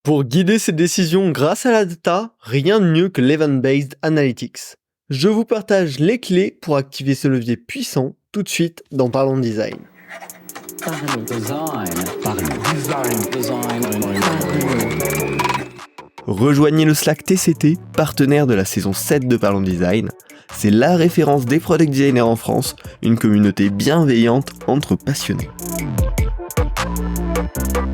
Pour guider ses décisions grâce à la data, rien de mieux que l'Event-Based Analytics. Je vous partage les clés pour activer ce levier puissant tout de suite dans Parlons Design. Rejoignez le Slack TCT, partenaire de la saison 7 de Parlons Design. C'est la référence des product designers en France, une communauté bienveillante entre passionnés.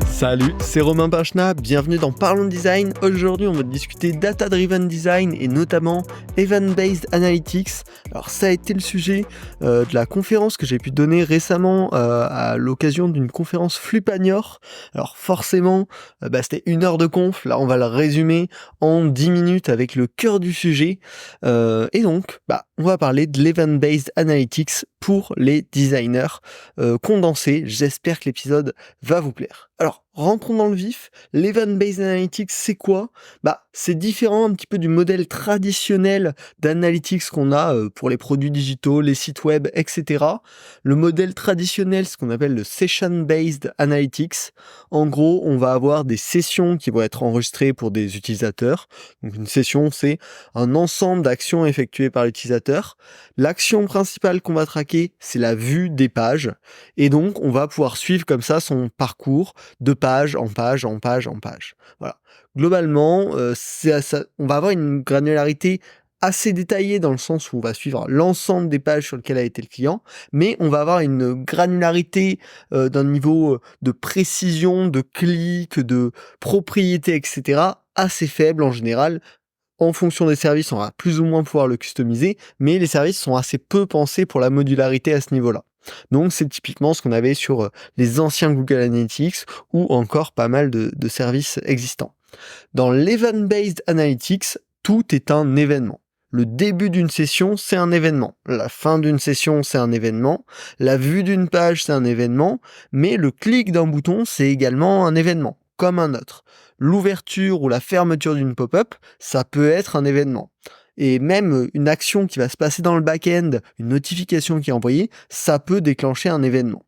Salut, c'est Romain Pachna, bienvenue dans Parlons Design. Aujourd'hui, on va discuter Data Driven Design et notamment Event-Based Analytics. Alors ça a été le sujet de la conférence que j'ai pu donner récemment à l'occasion d'une conférence Flupanior. Alors forcément, c'était 1 heure de conf, là on va le résumer en 10 minutes avec le cœur du sujet. Et donc, on va parler de l'Event-Based Analytics pour les designers condensé. J'espère que l'épisode va vous plaire. Alors, rentrons dans le vif. L'Event-Based Analytics, c'est quoi ? C'est différent un petit peu du modèle traditionnel d'analytics qu'on a pour les produits digitaux, les sites web, etc. Le modèle traditionnel, c'est ce qu'on appelle le Session-Based Analytics. En gros, on va avoir des sessions qui vont être enregistrées pour des utilisateurs. Donc une session, c'est un ensemble d'actions effectuées par l'utilisateur. L'action principale qu'on va traquer, c'est la vue des pages. Et donc, on va pouvoir suivre comme ça son parcours de page en page, en page, en page. Voilà. Globalement, on va avoir une granularité assez détaillée dans le sens où on va suivre l'ensemble des pages sur lesquelles a été le client, mais on va avoir une granularité d'un niveau de précision, de clic, de propriété, etc. assez faible en général. En fonction des services, on va plus ou moins pouvoir le customiser, mais les services sont assez peu pensés pour la modularité à ce niveau-là. Donc c'est typiquement ce qu'on avait sur les anciens Google Analytics ou encore pas mal de services existants. Dans l'Event-Based Analytics, tout est un événement. Le début d'une session, c'est un événement. La fin d'une session, c'est un événement. La vue d'une page, c'est un événement. Mais le clic d'un bouton, c'est également un événement, comme un autre. L'ouverture ou la fermeture d'une pop-up, ça peut être un événement. Et même une action qui va se passer dans le back-end, une notification qui est envoyée, ça peut déclencher un événement.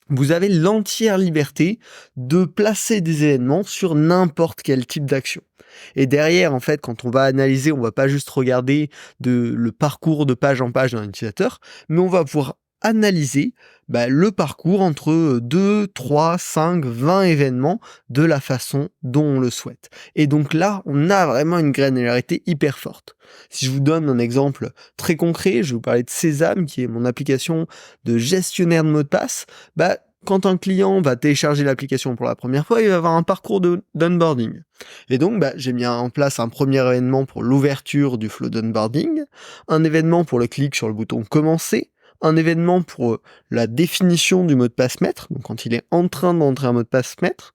Vous avez l'entière liberté de placer des événements sur n'importe quel type d'action. Et derrière, en fait, quand on va analyser, on va pas juste regarder le parcours de page en page d'un utilisateur, mais on va pouvoir analyser le parcours entre 2, 3, 5, 20 événements de la façon dont on le souhaite. Et donc là, on a vraiment une granularité hyper forte. Si je vous donne un exemple très concret, je vais vous parler de Sésame, qui est mon application de gestionnaire de mots de passe. Quand un client va télécharger l'application pour la première fois, il va avoir un parcours d'onboarding. Et donc, j'ai mis en place un premier événement pour l'ouverture du flow d'onboarding, un événement pour le clic sur le bouton « Commencer », un événement pour la définition du mot de passe maître, donc quand il est en train d'entrer un mot de passe maître,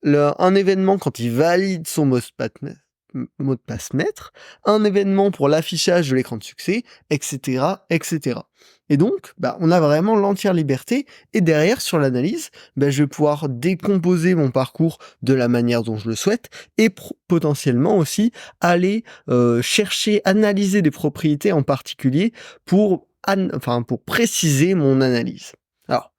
un événement quand il valide son mot de passe maître, un événement pour l'affichage de l'écran de succès, etc., etc. Et donc, on a vraiment l'entière liberté, et derrière, sur l'analyse, je vais pouvoir décomposer mon parcours de la manière dont je le souhaite, et potentiellement aussi aller chercher, analyser des propriétés en particulier pour préciser mon analyse. Alors,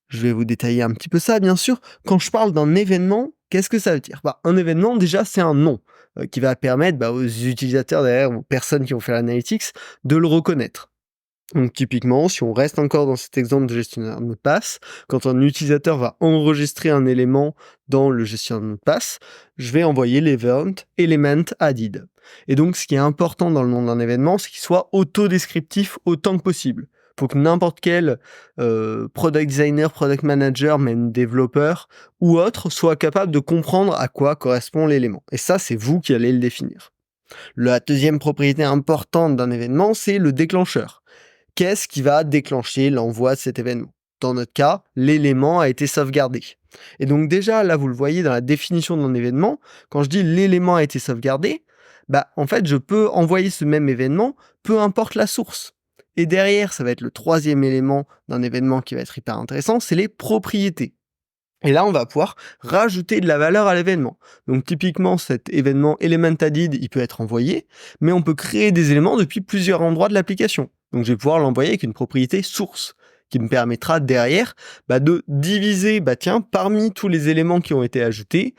je vais vous détailler un petit peu ça, bien sûr. Quand je parle d'un événement, qu'est-ce que ça veut dire ? Un événement, déjà, c'est un nom qui va permettre aux utilisateurs derrière, aux personnes qui vont faire l'analytics, de le reconnaître. Donc typiquement, si on reste encore dans cet exemple de gestionnaire de mot de passe, quand un utilisateur va enregistrer un élément dans le gestionnaire de mot de passe, je vais envoyer l'event element added. Et donc ce qui est important dans le nom d'un événement, c'est qu'il soit autodescriptif autant que possible. Pour que n'importe quel product designer, product manager, même développeur ou autre soit capable de comprendre à quoi correspond l'élément. Et ça, c'est vous qui allez le définir. La deuxième propriété importante d'un événement, c'est le déclencheur. Qu'est-ce qui va déclencher l'envoi de cet événement ? Dans notre cas, l'élément a été sauvegardé. Et donc déjà, là, vous le voyez dans la définition d'un événement, quand je dis l'élément a été sauvegardé, en fait, je peux envoyer ce même événement, peu importe la source. Et derrière, ça va être le troisième élément d'un événement qui va être hyper intéressant, c'est les propriétés. Et là, on va pouvoir rajouter de la valeur à l'événement. Donc typiquement, cet événement element added, il peut être envoyé, mais on peut créer des éléments depuis plusieurs endroits de l'application. Donc je vais pouvoir l'envoyer avec une propriété source, qui me permettra derrière de diviser, parmi tous les éléments qui ont été ajoutés,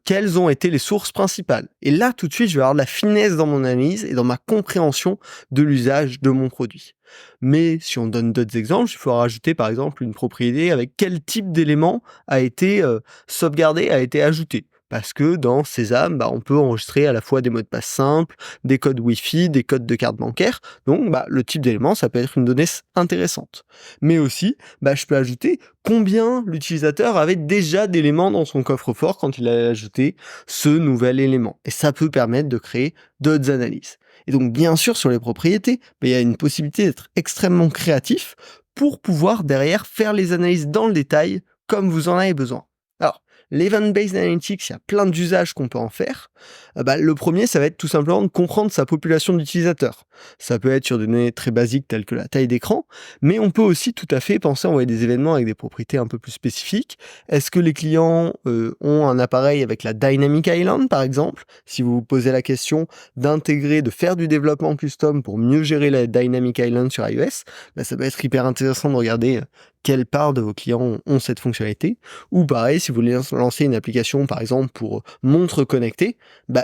quelles ont été les sources principales. Et là, tout de suite, je vais avoir de la finesse dans mon analyse et dans ma compréhension de l'usage de mon produit. Mais si on donne d'autres exemples, il faut rajouter par exemple une propriété avec quel type d'élément a été sauvegardé, a été ajouté. Parce que dans Sésame, on peut enregistrer à la fois des mots de passe simples, des codes Wi-Fi, des codes de carte bancaire. Donc, le type d'élément, ça peut être une donnée intéressante. Mais aussi, je peux ajouter combien l'utilisateur avait déjà d'éléments dans son coffre-fort quand il a ajouté ce nouvel élément. Et ça peut permettre de créer d'autres analyses. Et donc, bien sûr, sur les propriétés, il y a une possibilité d'être extrêmement créatif pour pouvoir derrière faire les analyses dans le détail comme vous en avez besoin. Alors, l'Event-Based Analytics, il y a plein d'usages qu'on peut en faire. Le premier, ça va être tout simplement de comprendre sa population d'utilisateurs. Ça peut être sur des données très basiques telles que la taille d'écran, mais on peut aussi tout à fait penser à envoyer des événements avec des propriétés un peu plus spécifiques. Est-ce que les clients ont un appareil avec la Dynamic Island, par exemple? Si vous vous posez la question de faire du développement custom pour mieux gérer la Dynamic Island sur iOS, ça peut être hyper intéressant de regarder quelle part de vos clients ont cette fonctionnalité. Ou pareil, si vous voulez lancer une application, par exemple, pour montre connectée,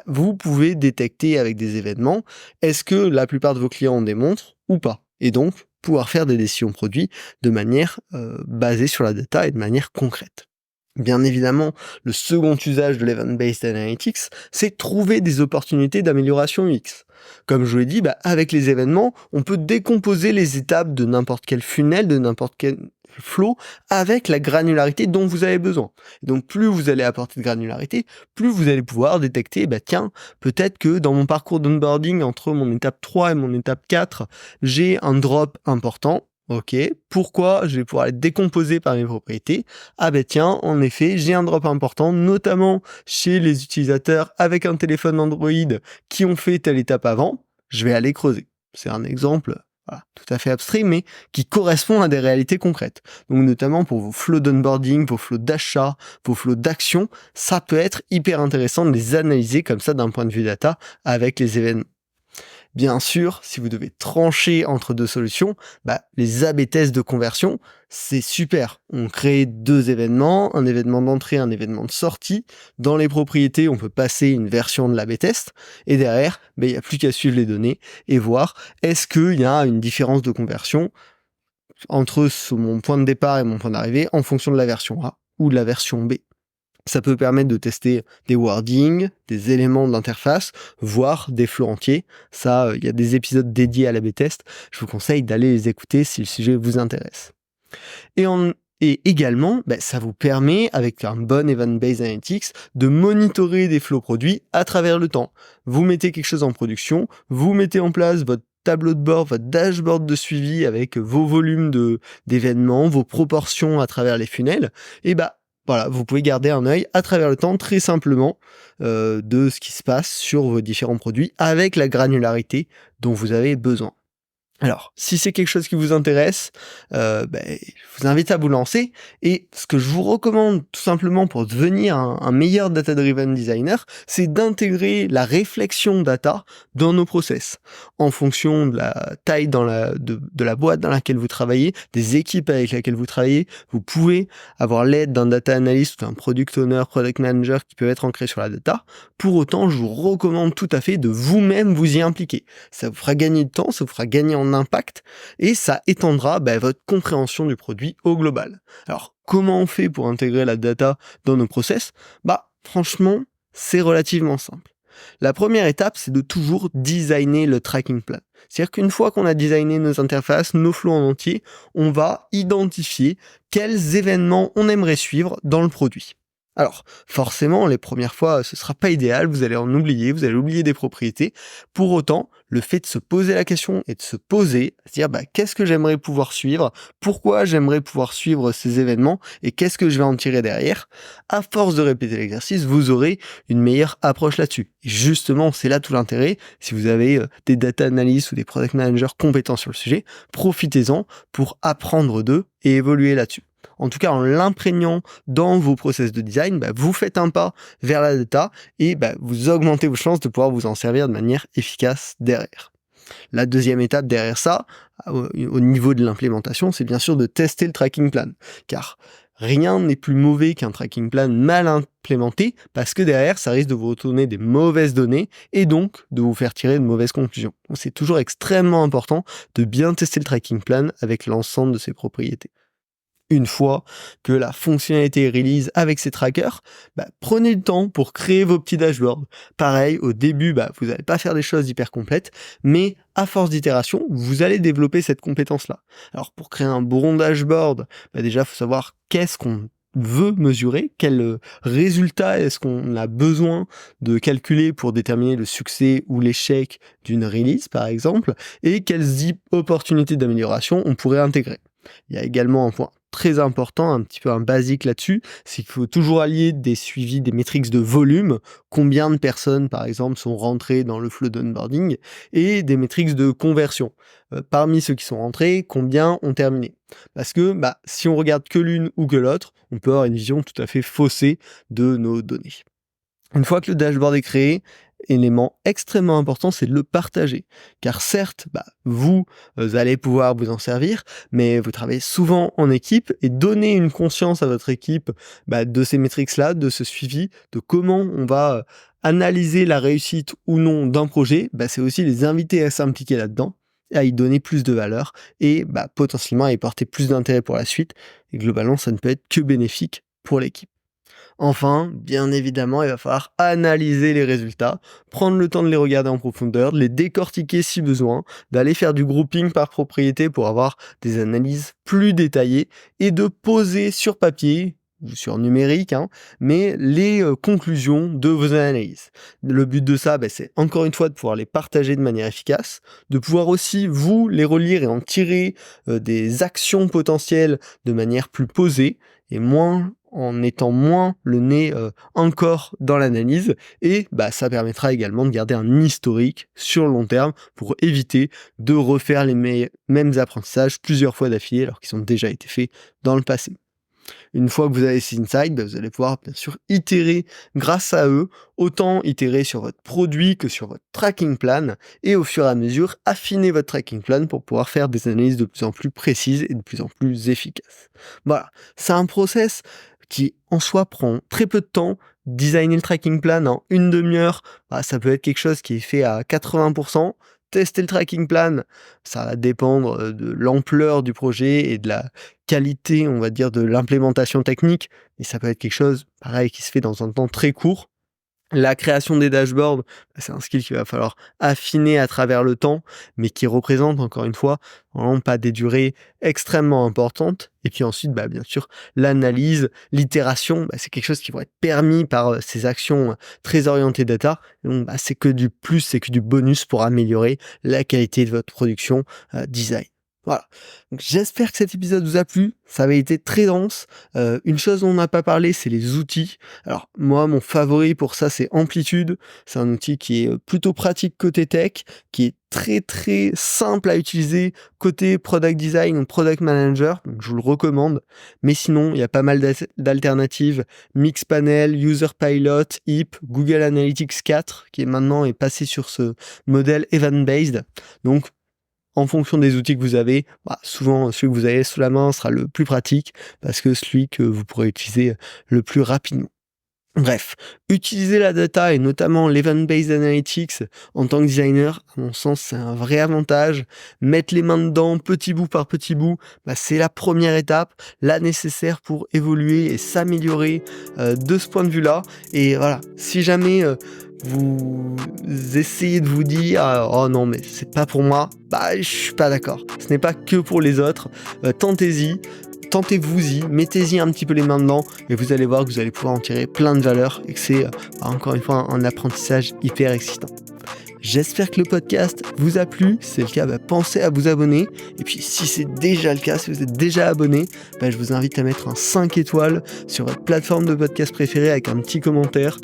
vous pouvez détecter avec des événements, est-ce que la plupart de vos clients ont des montres ou pas? Et donc, pouvoir faire des décisions produits de manière basée sur la data et de manière concrète. Bien évidemment, le second usage de l'Event-Based Analytics, c'est trouver des opportunités d'amélioration UX. Comme je vous l'ai dit, avec les événements, on peut décomposer les étapes de n'importe quel funnel, de n'importe quel flow, avec la granularité dont vous avez besoin. Donc plus vous allez apporter de granularité, plus vous allez pouvoir détecter, peut-être que dans mon parcours d'onboarding, entre mon étape 3 et mon étape 4, j'ai un drop important. Ok, pourquoi? Je vais pouvoir être décomposé par mes propriétés. En effet, j'ai un drop important, notamment chez les utilisateurs avec un téléphone Android qui ont fait telle étape avant. Je vais aller creuser. C'est un exemple tout à fait abstrait, mais qui correspond à des réalités concrètes. Donc notamment pour vos flows d'onboarding, vos flows d'achat, vos flows d'action, ça peut être hyper intéressant de les analyser comme ça d'un point de vue data avec les événements. Bien sûr, si vous devez trancher entre deux solutions, les A/B tests de conversion, c'est super. On crée deux événements, un événement d'entrée, un événement de sortie. Dans les propriétés, on peut passer une version de l'A/B test. Et derrière, il n'y a plus qu'à suivre les données et voir est-ce qu'il y a une différence de conversion entre mon point de départ et mon point d'arrivée en fonction de la version A ou de la version B. Ça peut permettre de tester des wordings, des éléments de l'interface, voire des flows entiers. Ça, il y a des épisodes dédiés à l'A/B test. Je vous conseille d'aller les écouter si le sujet vous intéresse. Et également, ça vous permet, avec un bon Event-Based Analytics, de monitorer des flows produits à travers le temps. Vous mettez quelque chose en production, vous mettez en place votre tableau de bord, votre dashboard de suivi avec vos volumes d'événements, vos proportions à travers les funnels, et vous pouvez garder un œil à travers le temps très simplement de ce qui se passe sur vos différents produits avec la granularité dont vous avez besoin. Alors, si c'est quelque chose qui vous intéresse, je vous invite à vous lancer. Et ce que je vous recommande tout simplement pour devenir un meilleur data-driven designer, c'est d'intégrer la réflexion data dans nos process. En fonction de la taille de la boîte dans laquelle vous travaillez, des équipes avec lesquelles vous travaillez, vous pouvez avoir l'aide d'un data analyst ou d'un product owner, product manager qui peuvent être ancrés sur la data. Pour autant, je vous recommande tout à fait de vous-même vous y impliquer. Ça vous fera gagner de temps, ça vous fera gagner en impact et ça étendra votre compréhension du produit au global. Alors, comment on fait pour intégrer la data dans nos process? Franchement, c'est relativement simple. La première étape, c'est de toujours designer le tracking plan. C'est-à-dire qu'une fois qu'on a designé nos interfaces, nos flows en entier, on va identifier quels événements on aimerait suivre dans le produit. Alors, forcément, les premières fois, ce sera pas idéal, vous allez en oublier, vous allez oublier des propriétés. Pour autant, le fait de se poser la question et de se poser, se dire qu'est-ce que j'aimerais pouvoir suivre, pourquoi j'aimerais pouvoir suivre ces événements et qu'est-ce que je vais en tirer derrière, à force de répéter l'exercice, vous aurez une meilleure approche là-dessus. Et justement, c'est là tout l'intérêt. Si vous avez des data analysts ou des product managers compétents sur le sujet, profitez-en pour apprendre d'eux et évoluer là-dessus. En tout cas, en l'imprégnant dans vos process de design, vous faites un pas vers la data et vous augmentez vos chances de pouvoir vous en servir de manière efficace derrière. La deuxième étape derrière ça, au niveau de l'implémentation, c'est bien sûr de tester le tracking plan, car rien n'est plus mauvais qu'un tracking plan mal implémenté, parce que derrière, ça risque de vous retourner des mauvaises données et donc de vous faire tirer de mauvaises conclusions. Donc, c'est toujours extrêmement important de bien tester le tracking plan avec l'ensemble de ses propriétés. Une fois que la fonctionnalité est release avec ces trackers, prenez le temps pour créer vos petits dashboards. Pareil, au début, vous n'allez pas faire des choses hyper complètes, mais à force d'itération, vous allez développer cette compétence-là. Alors pour créer un bon dashboard, déjà, il faut savoir qu'est-ce qu'on veut mesurer, quel résultat est-ce qu'on a besoin de calculer pour déterminer le succès ou l'échec d'une release, par exemple, et quelles opportunités d'amélioration on pourrait intégrer. Il y a également un point très important, un petit peu un basique là-dessus, c'est qu'il faut toujours allier des suivis, des métriques de volume, combien de personnes par exemple sont rentrées dans le flow d'onboarding, et des métriques de conversion. Parmi ceux qui sont rentrés, combien ont terminé. Parce que si on regarde que l'une ou que l'autre, on peut avoir une vision tout à fait faussée de nos données. Une fois que le dashboard est créé, élément extrêmement important, c'est de le partager. Car certes, vous allez pouvoir vous en servir, mais vous travaillez souvent en équipe et donner une conscience à votre équipe de ces métriques-là, de ce suivi, de comment on va analyser la réussite ou non d'un projet, c'est aussi les inviter à s'impliquer là-dedans, à y donner plus de valeur et potentiellement à y porter plus d'intérêt pour la suite. Et globalement, ça ne peut être que bénéfique pour l'équipe. Enfin, bien évidemment, il va falloir analyser les résultats, prendre le temps de les regarder en profondeur, de les décortiquer si besoin, d'aller faire du grouping par propriété pour avoir des analyses plus détaillées et de poser sur papier ou sur numérique, mais les conclusions de vos analyses. Le but de ça, c'est encore une fois de pouvoir les partager de manière efficace, de pouvoir aussi vous les relire et en tirer des actions potentielles de manière plus posée et en étant moins le nez encore dans l'analyse, et ça permettra également de garder un historique sur le long terme pour éviter de refaire les mêmes apprentissages plusieurs fois d'affilée alors qu'ils ont déjà été faits dans le passé. Une fois que vous avez ces insights, vous allez pouvoir bien sûr itérer grâce à eux, autant itérer sur votre produit que sur votre tracking plan, et au fur et à mesure affiner votre tracking plan pour pouvoir faire des analyses de plus en plus précises et de plus en plus efficaces. Voilà, c'est un process qui en soi prend très peu de temps. Designer le tracking plan en une demi-heure, ça peut être quelque chose qui est fait à 80%. Tester le tracking plan, ça va dépendre de l'ampleur du projet et de la qualité, on va dire, de l'implémentation technique, mais ça peut être quelque chose, pareil, qui se fait dans un temps très court. La création des dashboards, c'est un skill qu'il va falloir affiner à travers le temps, mais qui représente, encore une fois, vraiment pas des durées extrêmement importantes. Et puis ensuite, bien sûr, l'analyse, l'itération, c'est quelque chose qui va être permis par ces actions très orientées data. Donc, c'est que du plus, c'est que du bonus pour améliorer la qualité de votre production design. Voilà, donc j'espère que cet épisode vous a plu, ça avait été très dense. Une chose dont on n'a pas parlé, c'est les outils. Alors moi, mon favori pour ça, c'est Amplitude. C'est un outil qui est plutôt pratique côté tech, qui est très très simple à utiliser côté product design ou product manager, donc je vous le recommande. Mais sinon, il y a pas mal d'alternatives, Mixpanel, UserPilot, HEAP, Google Analytics 4, qui maintenant est passé sur ce modèle event-based. Donc en fonction des outils que vous avez, souvent celui que vous avez sous la main sera le plus pratique parce que celui que vous pourrez utiliser le plus rapidement. Bref, utiliser la data et notamment l'event-based analytics en tant que designer, à mon sens, c'est un vrai avantage. Mettre les mains dedans, petit bout par petit bout, c'est la première étape, la nécessaire pour évoluer et s'améliorer de ce point de vue-là. Et voilà, si jamais vous essayez de vous dire oh non mais c'est pas pour moi, je suis pas d'accord. Ce n'est pas que pour les autres. Tentez-vous-y, mettez-y un petit peu les mains dedans et vous allez voir que vous allez pouvoir en tirer plein de valeur et que c'est encore une fois un apprentissage hyper excitant. J'espère que le podcast vous a plu. Si c'est le cas, pensez à vous abonner. Et puis si c'est déjà le cas, si vous êtes déjà abonné, je vous invite à mettre un 5 étoiles sur votre plateforme de podcast préférée avec un petit commentaire.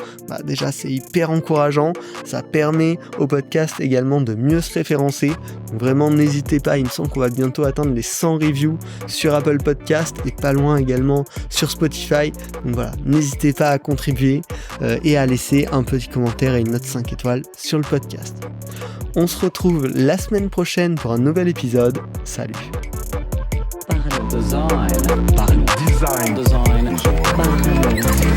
Déjà, c'est hyper encourageant. Ça permet au podcast également de mieux se référencer. Donc vraiment, n'hésitez pas. Il me semble qu'on va bientôt atteindre les 100 reviews sur Apple Podcast et pas loin également sur Spotify. Donc voilà, n'hésitez pas à contribuer et à laisser un petit commentaire et une note 5 étoiles sur le podcast. On se retrouve la semaine prochaine pour un nouvel épisode. Salut. Parlons design. Parlons design. Parlons design.